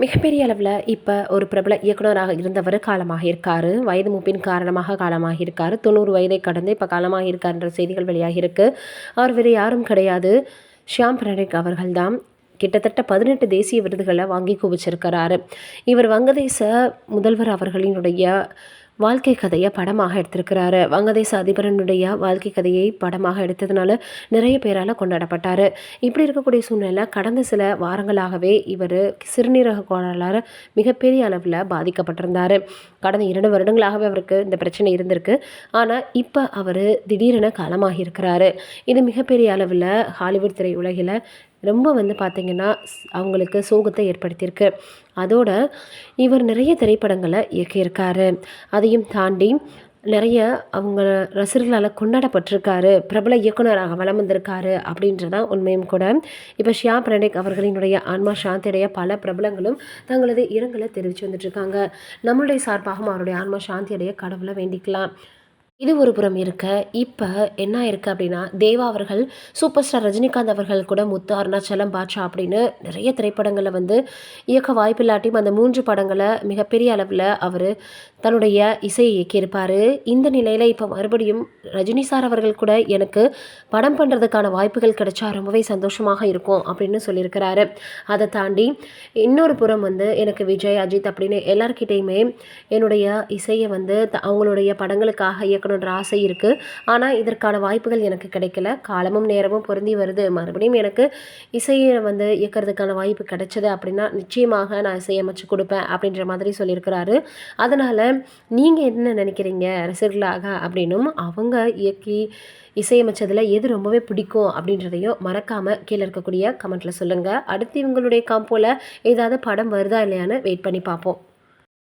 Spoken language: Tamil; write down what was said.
மிகப்பெரிய அளவில் இப்போ ஒரு பிரபல இயக்குனராக இருந்தவர் காலமாகியிருக்காரு. வயது மூப்பின் காரணமாக காலமாகியிருக்காரு. 90 வயதை கடந்து இப்போ காலமாகியிருக்காருன்ற செய்திகள் வெளியாகியிருக்கு. அவர் வேறு யாரும் கிடையாது, ஷியாம் பெரேரா அவர்கள் தான். கிட்டத்தட்ட 18 தேசிய விருதுகளை வாங்கி குவிச்சிருக்கிறாரு. இவர் வங்கதேச முதல்வர் அவர்களினுடைய வாழ்க்கை கதையை படமாக எடுத்திருக்கிறாரு. வங்கதேச அதிபரனுடைய வாழ்க்கை கதையை படமாக எடுத்ததுனால நிறைய பேரால் கொண்டாடப்பட்டார். இப்படி இருக்கக்கூடிய சூழ்நிலை கடந்த சில வாரங்களாகவே இவர் சிறுநீரக கோளாறால் மிகப்பெரிய அளவில் பாதிக்கப்பட்டிருந்தார். கடந்த 2 வருடங்களாகவே அவருக்கு இந்த பிரச்சனை இருந்திருக்கு. ஆனால் இப்போ அவர் திடீரென காலமாகியிருக்கிறாரு. இது மிகப்பெரிய அளவில் ஹாலிவுட் திரையுலகில் ரொம்ப பார்த்திங்கன்னா அவங்களுக்கு சோகத்தை ஏற்படுத்தியிருக்கு. அதோட இவர் நிறைய திரைப்படங்களை இயக்கியிருக்காரு. அதையும் தாண்டி நிறைய அவங்க ரசிகர்களால் கொண்டாடப்பட்டிருக்காரு. பிரபல இயக்குனராக வலம் வந்திருக்காரு அப்படின்றதான் உண்மையும் கூட. இப்போ ஷியாம் பெரேரா அவர்களினுடைய ஆன்மா சாந்தியடைய பல பிரபலங்களும் தங்களது இரங்கலை தெரிவித்து வந்துட்டுருக்காங்க. நம்மளுடைய சார்பாகவும் அவருடைய ஆன்மா சாந்தியடைய கடவுளை வேண்டிக்கலாம். இது ஒரு புறம் இருக்க, இப்போ என்ன இருக்குது அப்படின்னா, தேவா அவர்கள் சூப்பர் ஸ்டார் ரஜினிகாந்த் அவர்கள் கூட முத்து, அருணாச்சலம், பாட்ஷா அப்படின்னு நிறைய திரைப்படங்களை இயக்க வாய்ப்பில்லாட்டியும் அந்த 3 படங்களை மிகப்பெரிய அளவில் அவர் தன்னுடைய இசையை இயக்கியிருப்பார். இந்த நிலையில் இப்போ மறுபடியும் ரஜினி சார் அவர்கள் கூட எனக்கு படம் பண்ணுறதுக்கான வாய்ப்புகள் கிடைச்சா ரொம்பவே சந்தோஷமாக இருக்கும் அப்படின்னு சொல்லியிருக்கிறாரு. அதை தாண்டி இன்னொரு புறம் எனக்கு விஜய், அஜித் அப்படின்னு எல்லார்கிட்டையுமே என்னுடைய இசையை அவங்களுடைய படங்களுக்காக இயக்கணுன்ற ஆசை இருக்குது. ஆனால் இதற்கான வாய்ப்புகள் எனக்கு கிடைக்கல. காலமும் நேரமும் பொருந்தி வருது. மறுபடியும் எனக்கு இசையை இயக்கிறதுக்கான வாய்ப்பு கிடைச்சது அப்படின்னா நிச்சயமாக நான் இசையமைச்சு கொடுப்பேன் அப்படின்ற மாதிரி சொல்லியிருக்கிறாரு. அதனால் நீங்கள் என்ன நினைக்கிறீங்க ரசிகர்களாக அப்படின்னும், அவங்க இயக்கி இசையமைச்சதில் எது ரொம்பவே பிடிக்கும் அப்படின்றதையும் மறக்காமல் கீழே இருக்கக்கூடிய கமெண்ட்டில் சொல்லுங்கள். அடுத்து இவங்களுடைய காம்போல ஏதாவது படம் வருதா இல்லையான்னு வெயிட் பண்ணி பார்ப்போம்.